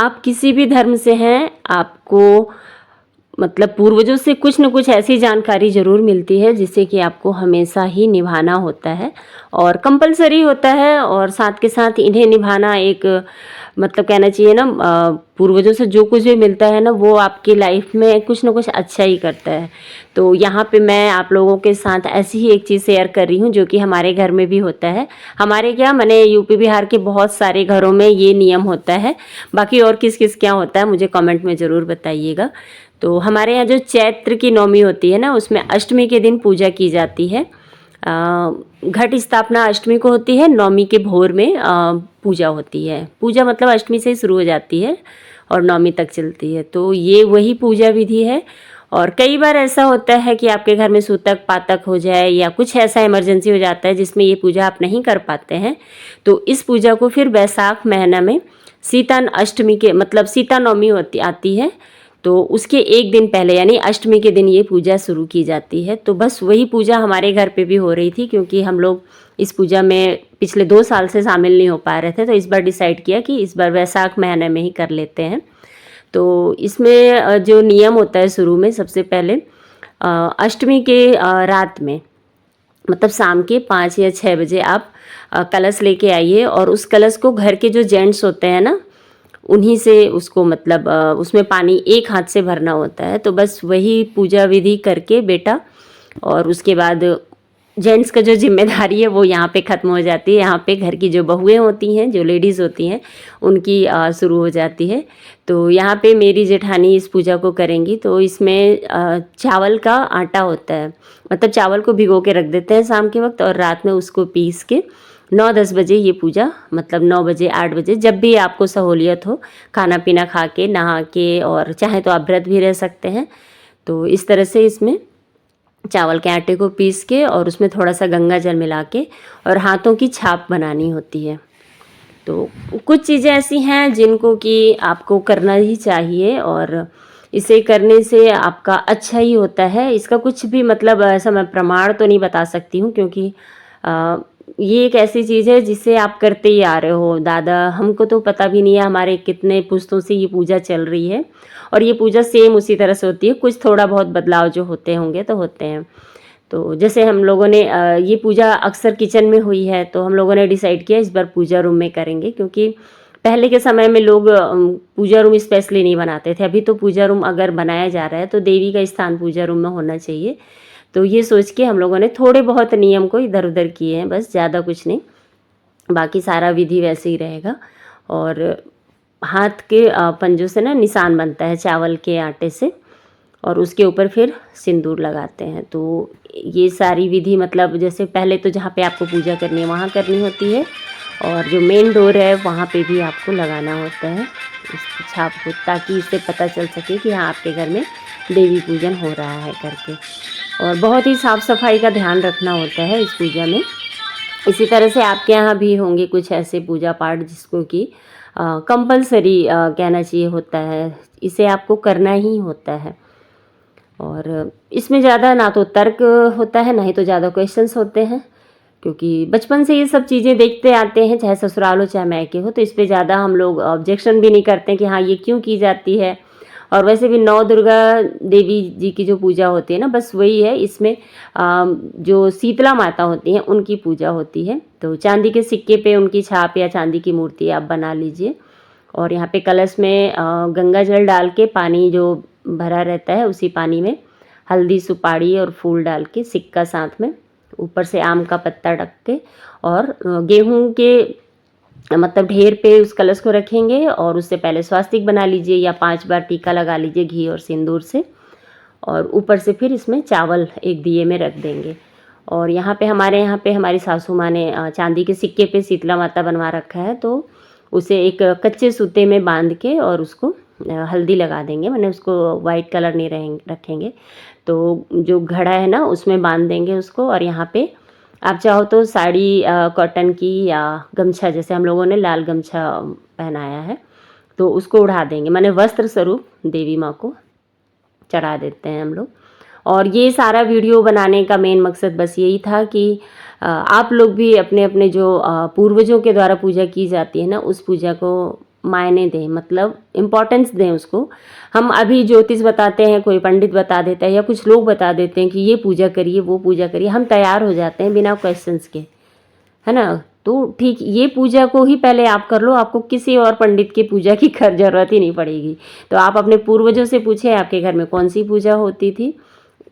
आप किसी भी धर्म से हैं, आपको मतलब पूर्वजों से कुछ न कुछ ऐसी जानकारी ज़रूर मिलती है जिसे कि आपको हमेशा ही निभाना होता है और कंपल्सरी होता है। और साथ के साथ इन्हें निभाना एक मतलब कहना चाहिए ना, पूर्वजों से जो कुछ भी मिलता है ना, वो आपकी लाइफ में कुछ न कुछ अच्छा ही करता है। तो यहाँ पे मैं आप लोगों के साथ ऐसी ही एक चीज़ शेयर कर रही हूँ जो कि हमारे घर में भी होता है। हमारे क्या मैंने यूपी बिहार के बहुत सारे घरों में ये नियम होता है। बाकी और किस किस क्या होता है मुझे कमेंट में ज़रूर बताइएगा। तो हमारे यहाँ जो चैत्र की नवमी होती है ना, उसमें अष्टमी के दिन पूजा की जाती है। घट स्थापना अष्टमी को होती है, नवमी के भोर में पूजा होती है। पूजा मतलब अष्टमी से ही शुरू हो जाती है और नवमी तक चलती है। तो ये वही पूजा विधि है। और कई बार ऐसा होता है कि आपके घर में सूतक पातक हो जाए या कुछ ऐसा इमरजेंसी हो जाता है जिसमें ये पूजा आप नहीं कर पाते हैं, तो इस पूजा को फिर वैशाख महीना में सीता अष्टमी के मतलब सीता नवमी आती है, तो उसके एक दिन पहले यानी अष्टमी के दिन ये पूजा शुरू की जाती है। तो बस वही पूजा हमारे घर पे भी हो रही थी, क्योंकि हम लोग इस पूजा में पिछले 2 साल से शामिल नहीं हो पा रहे थे, तो इस बार डिसाइड किया कि इस बार वैशाख महीने में ही कर लेते हैं। तो इसमें जो नियम होता है शुरू में सबसे पहले अष्टमी के रात में मतलब शाम के 5 या 6 बजे आप कलश लेके आइए और उस कलश को घर के जो जेंट्स होते हैं ना, उन्हीं से उसको मतलब उसमें पानी एक हाथ से भरना होता है। तो बस वही पूजा विधि करके बेटा, और उसके बाद जेंट्स का जो जिम्मेदारी है वो यहाँ पे ख़त्म हो जाती है। यहाँ पे घर की जो बहुएं होती हैं, जो लेडीज़ होती हैं, उनकी शुरू हो जाती है। तो यहाँ पे मेरी जेठानी इस पूजा को करेंगी। तो इसमें चावल का आटा होता है, मतलब चावल को भिगो के रख देते हैं शाम के वक्त और रात में उसको पीस के 9-10 बजे ये पूजा मतलब 9 बजे 8 बजे जब भी आपको सहूलियत हो, खाना पीना खा के नहा के, और चाहे तो आप व्रत भी रह सकते हैं। तो इस तरह से इसमें चावल के आटे को पीस के और उसमें थोड़ा सा गंगा जल मिला के और हाथों की छाप बनानी होती है। तो कुछ चीज़ें ऐसी हैं जिनको कि आपको करना ही चाहिए और इसे करने से आपका अच्छा ही होता है। इसका कुछ भी मतलब ऐसा मैं प्रमाण तो नहीं बता सकती हूँ, क्योंकि ये एक ऐसी चीज़ है जिसे आप करते ही आ रहे हो। दादा हमको तो पता भी नहीं है, हमारे कितने पुश्तों से ये पूजा चल रही है और ये पूजा सेम उसी तरह से होती है। कुछ थोड़ा बहुत बदलाव जो होते होंगे तो होते हैं। तो जैसे हम लोगों ने ये पूजा अक्सर किचन में हुई है, तो हम लोगों ने डिसाइड किया इस बार पूजा रूम में करेंगे, क्योंकि पहले के समय में लोग पूजा रूम स्पेशली नहीं बनाते थे। अभी तो पूजा रूम अगर बनाया जा रहा है तो देवी का स्थान पूजा रूम में होना चाहिए। तो ये सोच के हम लोगों ने थोड़े बहुत नियम को इधर उधर किए हैं, बस ज़्यादा कुछ नहीं। बाकी सारा विधि वैसे ही रहेगा। और हाथ के पंजों से ना निशान बनता है चावल के आटे से, और उसके ऊपर फिर सिंदूर लगाते हैं। तो ये सारी विधि मतलब जैसे पहले तो जहाँ पे आपको पूजा करनी है वहाँ करनी होती है, और जो मेन डोर है वहाँ पे भी आपको लगाना होता है इस छाप को, ताकि इससे पता चल सके कि हाँ आपके घर में देवी पूजन हो रहा है करके। और बहुत ही साफ़ सफाई का ध्यान रखना होता है इस पूजा में। इसी तरह से आपके यहाँ भी होंगे कुछ ऐसे पूजा पाठ जिसको कि कंपल्सरी कहना चाहिए होता है, इसे आपको करना ही होता है। और इसमें ज़्यादा ना तो तर्क होता है, ना ही तो ज़्यादा क्वेश्चंस होते हैं, क्योंकि बचपन से ये सब चीज़ें देखते आते हैं, चाहे ससुराल हो चाहे मायके हो। तो इस पे ज़्यादा हम लोग ऑब्जेक्शन भी नहीं करते कि हाँ ये क्यों की जाती है। और वैसे भी 9 दुर्गा देवी जी की जो पूजा होती है ना, बस वही है। इसमें जो शीतला माता होती हैं उनकी पूजा होती है। तो चांदी के सिक्के पे उनकी छाप या चांदी की मूर्ति आप बना लीजिए, और यहाँ पे कलश में गंगा जल डाल के पानी जो भरा रहता है उसी पानी में हल्दी सुपारी और फूल डाल के सिक्का साथ में, ऊपर से आम का पत्ता ढक के, और गेहूं के मतलब ढेर पे उस कलश को रखेंगे। और उससे पहले स्वास्तिक बना लीजिए या 5 बार टीका लगा लीजिए घी और सिंदूर से, और ऊपर से फिर इसमें चावल एक दिए में रख देंगे। और यहाँ पे हमारी सासू माँ ने चांदी के सिक्के पे शीतला माता बनवा रखा है, तो उसे एक कच्चे सूते में बांध के और उसको हल्दी लगा देंगे, मैंने उसको वाइट कलर नहीं रखेंगे। तो जो घड़ा है ना उसमें बांध देंगे उसको, और यहाँ पे आप चाहो तो साड़ी कॉटन की या गमछा, जैसे हम लोगों ने लाल गमछा पहनाया है, तो उसको उड़ा देंगे, माने वस्त्र स्वरूप देवी माँ को चढ़ा देते हैं हम लोग। और ये सारा वीडियो बनाने का मेन मकसद बस यही था कि आप लोग भी अपने अपने जो पूर्वजों के द्वारा पूजा की जाती है ना, उस पूजा को मायने दें, मतलब इम्पोर्टेंस दें उसको। हम अभी ज्योतिष बताते हैं, कोई पंडित बता देता है या कुछ लोग बता देते हैं कि ये पूजा करिए, वो पूजा करिए, हम तैयार हो जाते हैं बिना क्वेश्चंस के, है ना। तो ठीक ये पूजा को ही पहले आप कर लो, आपको किसी और पंडित की पूजा की ज़रूरत ही नहीं पड़ेगी। तो आप अपने पूर्वजों से पूछें आपके घर में कौन सी पूजा होती थी,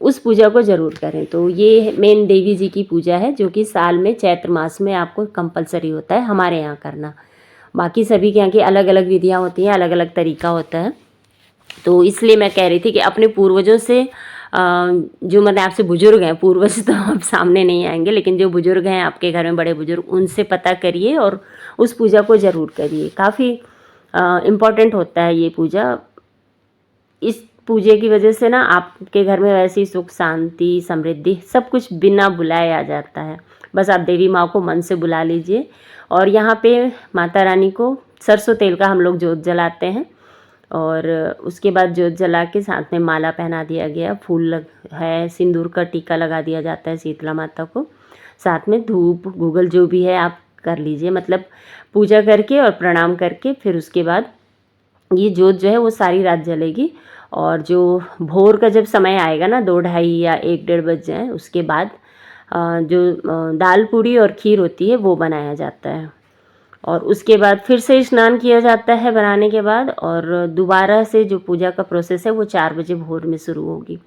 उस पूजा को ज़रूर करें। तो ये मेन देवी जी की पूजा है जो कि साल में चैत्र मास में आपको कंपलसरी होता है हमारे यहाँ करना। बाकी सभी के यहाँ की अलग अलग विधियाँ होती हैं, अलग अलग तरीका होता है। तो इसलिए मैं कह रही थी कि अपने पूर्वजों से जो मतलब आपसे बुजुर्ग हैं, पूर्वज तो अब सामने नहीं आएंगे, लेकिन जो बुजुर्ग हैं आपके घर में बड़े बुजुर्ग, उनसे पता करिए और उस पूजा को ज़रूर करिए। काफ़ी इम्पॉर्टेंट होता है ये पूजा। इस पूजे की वजह से ना आपके घर में वैसी सुख शांति समृद्धि सब कुछ बिना बुलाए आ जाता है। बस आप देवी माँ को मन से बुला लीजिए। और यहाँ पे माता रानी को सरसों तेल का हम लोग जोत जलाते हैं और उसके बाद जोत जला के साथ में माला पहना दिया गया, फूल है, सिंदूर का टीका लगा दिया जाता है शीतला माता को। साथ में धूप गूगल जो भी है आप कर लीजिए, मतलब पूजा करके और प्रणाम करके फिर उसके बाद ये जोत जो है वो सारी रात जलेगी। और जो भोर का जब समय आएगा ना, 2-2:30 या 1-1:30 बज जाए, उसके बाद जो दाल पूड़ी और खीर होती है वो बनाया जाता है। और उसके बाद फिर से स्नान किया जाता है बनाने के बाद, और दोबारा से जो पूजा का प्रोसेस है वो 4 बजे भोर में शुरू होगी।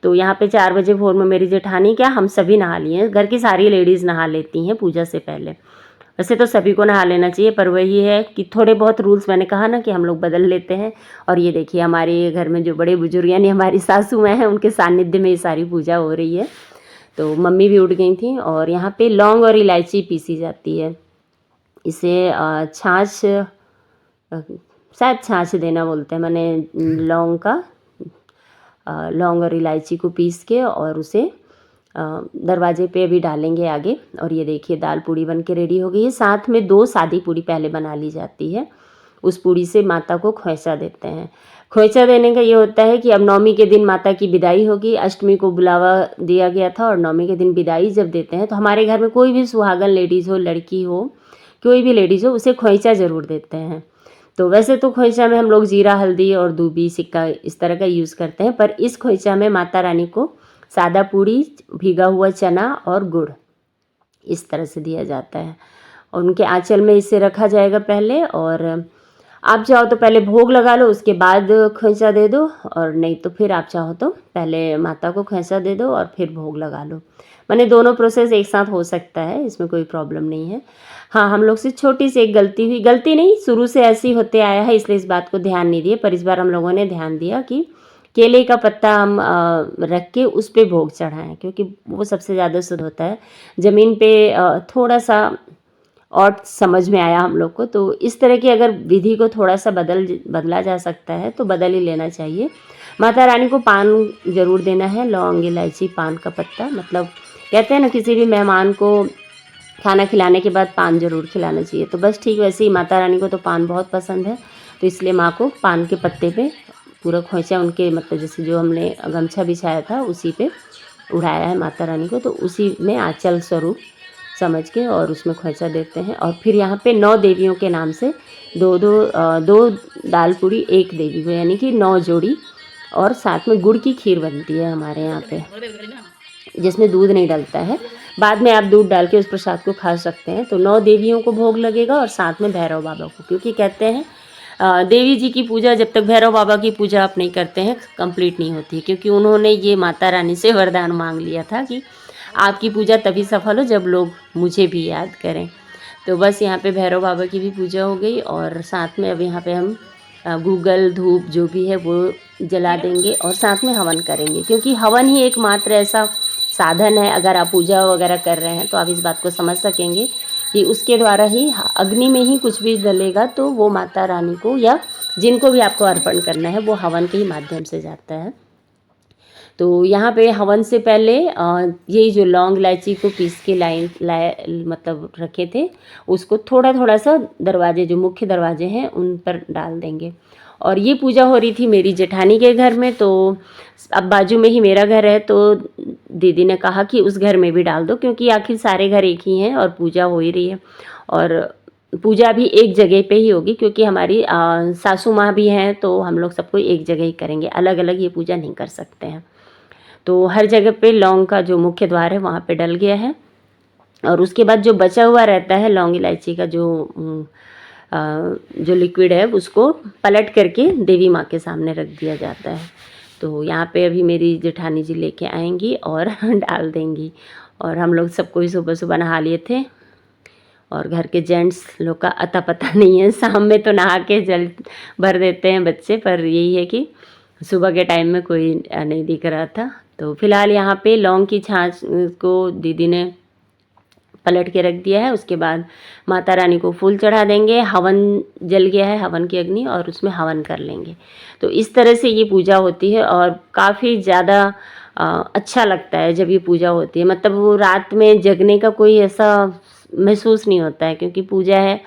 तो यहाँ पे 4 बजे भोर में मेरी जेठानी क्या हम सभी नहा लिए हैं, घर की सारी लेडीज़ नहा लेती हैं पूजा से पहले। वैसे तो सभी को नहा लेना चाहिए, पर वही है कि थोड़े बहुत रूल्स मैंने कहा ना कि हम लोग बदल लेते हैं। और ये देखिए हमारे घर में जो बड़े बुजुर्ग यानी हमारी सासू माँ हैं, उनके सानिध्य में ये सारी पूजा हो रही है। तो मम्मी भी उठ गई थी। और यहाँ पे लौंग और इलायची पीसी जाती है। इसे छाछ, शायद छाछ देना बोलते हैं, मैंने लौंग का लौंग और इलायची को पीस के और उसे दरवाजे पे अभी डालेंगे आगे। और ये देखिए दाल पूड़ी बन के रेडी हो गई है। साथ में 2 सादी पूड़ी पहले बना ली जाती है, उस पूड़ी से माता को खोइचा देते हैं। खोइचा देने का ये होता है कि अब नवमी के दिन माता की विदाई होगी, अष्टमी को बुलावा दिया गया था और नवमी के दिन विदाई जब देते हैं तो हमारे घर में कोई भी सुहागन लेडीज़ हो, लड़की हो, कोई भी लेडीज़ हो, उसे खोइचा ज़रूर देते हैं। तो वैसे तो खोइचा में हम लोग जीरा, हल्दी और दूबी सिक्का इस तरह का यूज़ करते हैं, पर इस खोइचा में माता रानी को सादा पूड़ी, भीगा हुआ चना और गुड़ इस तरह से दिया जाता है। और उनके आंचल में इसे रखा जाएगा पहले। और आप चाहो तो पहले भोग लगा लो, उसके बाद खोइचा दे दो, और नहीं तो फिर आप चाहो तो पहले माता को खोइचा दे दो और फिर भोग लगा लो। माने दोनों प्रोसेस एक साथ हो सकता है, इसमें कोई प्रॉब्लम नहीं है। हाँ, हम लोग से छोटी सी एक गलती हुई, गलती नहीं, शुरू से ऐसे ही होते आया है, इसलिए इस बात को ध्यान नहीं दिए, पर इस बार हम लोगों ने ध्यान दिया कि केले का पत्ता हम रख के उस पे भोग चढ़ाएं, क्योंकि वो सबसे ज़्यादा शुद्ध होता है। ज़मीन पे थोड़ा सा और समझ में आया हम लोग को। तो इस तरह की अगर विधि को थोड़ा सा बदला जा सकता है तो बदल ही लेना चाहिए। माता रानी को पान ज़रूर देना है, लौंग, इलायची, पान का पत्ता, मतलब कहते हैं ना किसी भी मेहमान को खाना खिलाने के बाद पान ज़रूर खिलाना चाहिए। तो बस ठीक वैसे ही माता रानी को तो पान बहुत पसंद है, तो इसलिए माँ को पान के पत्ते पे पूरा खोइचा उनके, मतलब जैसे जो हमने गमछा बिछाया था उसी पे उड़ाया है माता रानी को, तो उसी में आंचल स्वरूप समझ के और उसमें खोइचा देते हैं। और फिर यहाँ पे 9 देवियों के नाम से 2 दाल पूड़ी 1 देवी को, यानी कि 9 जोड़ी, और साथ में गुड़ की खीर बनती है हमारे यहाँ पे, जिसमें दूध नहीं डलता है। बाद में आप दूध डाल के उस प्रसाद को खा सकते हैं। तो 9 देवियों को भोग लगेगा और साथ में भैरव बाबा को, क्योंकि कहते हैं देवी जी की पूजा जब तक भैरव बाबा की पूजा आप नहीं करते हैं कंप्लीट नहीं होती, क्योंकि उन्होंने ये माता रानी से वरदान मांग लिया था कि आपकी पूजा तभी सफल हो जब लोग मुझे भी याद करें। तो बस यहाँ पे भैरव बाबा की भी पूजा हो गई, और साथ में अब यहाँ पे हम गूगल धूप जो भी है वो जला देंगे और साथ में हवन करेंगे, क्योंकि हवन ही एकमात्र ऐसा साधन है, अगर आप पूजा वगैरह कर रहे हैं तो आप इस बात को समझ सकेंगे कि उसके द्वारा ही अग्नि में ही कुछ भी जलेगा तो वो माता रानी को या जिनको भी आपको अर्पण करना है वो हवन के ही माध्यम से जाता है। तो यहाँ पे हवन से पहले यही जो लौंग इलायची को पीस के मतलब रखे थे उसको थोड़ा थोड़ा सा दरवाजे, जो मुख्य दरवाजे हैं उन पर डाल देंगे। और ये पूजा हो रही थी मेरी जेठानी के घर में, तो अब बाजू में ही मेरा घर है, तो दीदी ने कहा कि उस घर में भी डाल दो, क्योंकि आखिर सारे घर एक ही हैं और पूजा हो ही रही है। और पूजा भी एक जगह पे ही होगी, क्योंकि हमारी सासू माँ भी हैं, तो हम लोग सबको एक जगह ही करेंगे, अलग अलग ये पूजा नहीं कर सकते हैं। तो हर जगह पे लौंग का जो मुख्य द्वार है वहाँ पे डल गया है। और उसके बाद जो बचा हुआ रहता है लौंग इलायची का जो लिक्विड है, उसको पलट करके देवी माँ के सामने रख दिया जाता है। तो यहाँ पे अभी मेरी जेठानी जी लेके आएंगी और डाल देंगी। और हम लोग सब कोई सुबह सुबह नहा लिए थे, और घर के जेंट्स लोग का अता पता नहीं है, शाम में तो नहा के जल भर देते हैं बच्चे, पर यही है कि सुबह के टाइम में कोई नहीं दिख रहा था। तो फिलहाल यहाँ पे लौंग की छाछ को दीदी ने पलट के रख दिया है। उसके बाद माता रानी को फूल चढ़ा देंगे, हवन जल गया है, हवन की अग्नि, और उसमें हवन कर लेंगे। तो इस तरह से ये पूजा होती है, और काफ़ी ज़्यादा अच्छा लगता है जब ये पूजा होती है। मतलब वो रात में जगने का कोई ऐसा महसूस नहीं होता है, क्योंकि पूजा है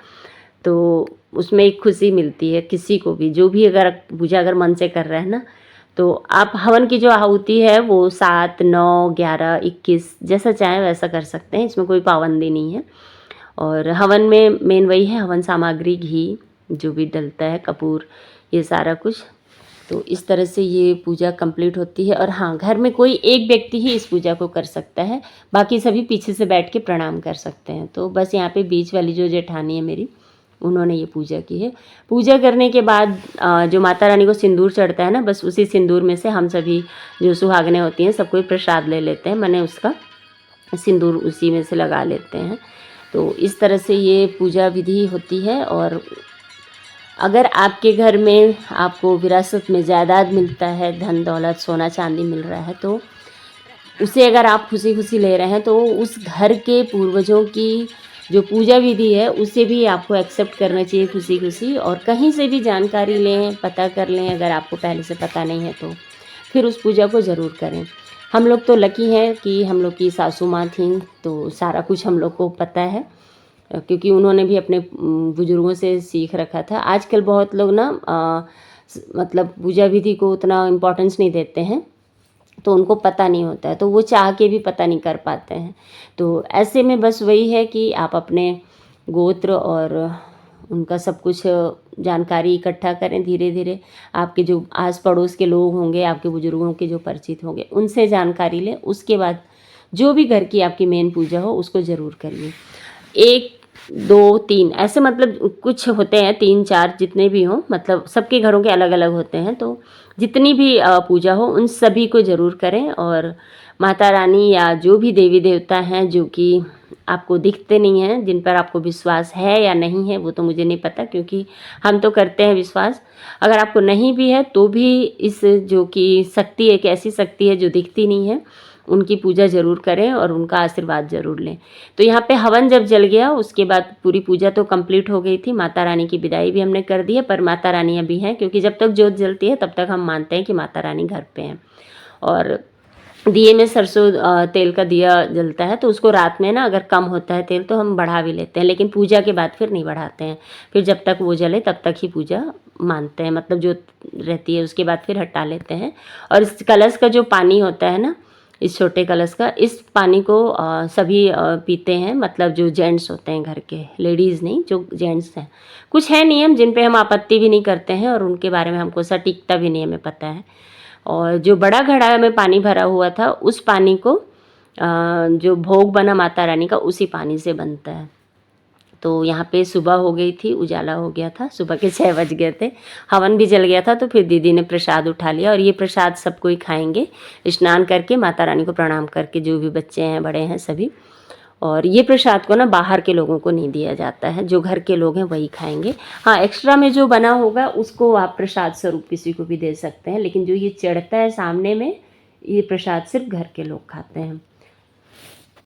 तो उसमें एक खुशी मिलती है किसी को भी, जो भी अगर पूजा अगर मन से कर रहा है ना। तो आप हवन की जो आहुति है वो 7, 9, 11, 21 जैसा चाहें वैसा कर सकते हैं, इसमें कोई पाबंदी नहीं है। और हवन में मेन वही है, हवन सामग्री घी जो भी डलता है, कपूर, ये सारा कुछ। तो इस तरह से ये पूजा कंप्लीट होती है। और हाँ, घर में कोई एक व्यक्ति ही इस पूजा को कर सकता है, बाकी सभी पीछे से बैठ के प्रणाम कर सकते हैं। तो बस यहाँ पे बीच वाली जो जेठानी है मेरी, उन्होंने ये पूजा की है। पूजा करने के बाद जो माता रानी को सिंदूर चढ़ता है ना, बस उसी सिंदूर में से हम सभी जो सुहागनें होती हैं सब कोई प्रसाद ले लेते हैं, मैंने उसका सिंदूर उसी में से लगा लेते हैं। तो इस तरह से ये पूजा विधि होती है। और अगर आपके घर में आपको विरासत में जायदाद मिलता है, धन दौलत सोना चांदी मिल रहा है, तो उसे अगर आप खुशी खुशी ले रहे हैं, तो उस घर के पूर्वजों की जो पूजा विधि है उसे भी आपको एक्सेप्ट करना चाहिए खुशी खुशी। और कहीं से भी जानकारी लें, पता कर लें, अगर आपको पहले से पता नहीं है तो फिर उस पूजा को ज़रूर करें। हम लोग तो लकी हैं कि हम लोग की सासू माँ थीं, तो सारा कुछ हम लोग को पता है, क्योंकि उन्होंने भी अपने बुजुर्गों से सीख रखा था। आजकल बहुत लोग ना मतलब पूजा विधि को उतना इम्पोर्टेंस नहीं देते हैं, तो उनको पता नहीं होता है, तो वो चाह के भी पता नहीं कर पाते हैं। तो ऐसे में बस वही है कि आप अपने गोत्र और उनका सब कुछ जानकारी इकट्ठा करें धीरे धीरे। आपके जो आस पड़ोस के लोग होंगे, आपके बुजुर्गों के जो परिचित होंगे, उनसे जानकारी लें। उसके बाद जो भी घर की आपकी मेन पूजा हो उसको ज़रूर करिए। 1, 2, 3 ऐसे मतलब कुछ होते हैं, 3, 4 जितने भी हों, मतलब सबके घरों के अलग अलग होते हैं। तो जितनी भी पूजा हो उन सभी को ज़रूर करें। और माता रानी या जो भी देवी देवता हैं जो कि आपको दिखते नहीं हैं, जिन पर आपको विश्वास है या नहीं है वो तो मुझे नहीं पता, क्योंकि हम तो करते हैं विश्वास। अगर आपको नहीं भी है तो भी इस जो कि शक्ति, एक ऐसी शक्ति है जो दिखती नहीं है, उनकी पूजा ज़रूर करें और उनका आशीर्वाद ज़रूर लें। तो यहाँ पे हवन जब जल गया उसके बाद पूरी पूजा तो कंप्लीट हो गई थी। माता रानी की विदाई भी हमने कर दी है, पर माता रानी अभी हैं, क्योंकि जब तक जोत जलती है तब तक हम मानते हैं कि माता रानी घर पे हैं। और दिए में सरसों तेल का दिया जलता है, तो उसको रात में ना अगर कम होता है तेल तो हम बढ़ा भी लेते हैं, लेकिन पूजा के बाद फिर नहीं बढ़ाते हैं। फिर जब तक वो जले तब तक ही पूजा मानते हैं, मतलब जो रहती है उसके बाद फिर हटा लेते हैं। और इस कलश का जो पानी होता है ना, इस छोटे कलश का, इस पानी को सभी पीते हैं, मतलब जो जेंट्स होते हैं घर के, लेडीज़ नहीं, जो जेंट्स हैं। कुछ है नियम जिन पे हम आपत्ति भी नहीं करते हैं और उनके बारे में हमको सटीकता भी नहीं हमें पता है। और जो बड़ा घड़ा में पानी भरा हुआ था उस पानी को जो भोग बना माता रानी का उसी पानी से बनता है। तो यहाँ पे सुबह हो गई थी, उजाला हो गया था, सुबह के 6 बज गए थे, हवन भी जल गया था। तो फिर दीदी ने प्रसाद उठा लिया और ये प्रसाद सब कोई खाएंगे स्नान करके, माता रानी को प्रणाम करके, जो भी बच्चे हैं बड़े हैं सभी। और ये प्रसाद को ना बाहर के लोगों को नहीं दिया जाता है, जो घर के लोग हैं वही खाएंगे। हाँ, एक्स्ट्रा में जो बना होगा उसको आप प्रसाद स्वरूप किसी को भी दे सकते हैं, लेकिन जो ये चढ़ता है सामने में, ये प्रसाद सिर्फ घर के लोग खाते हैं।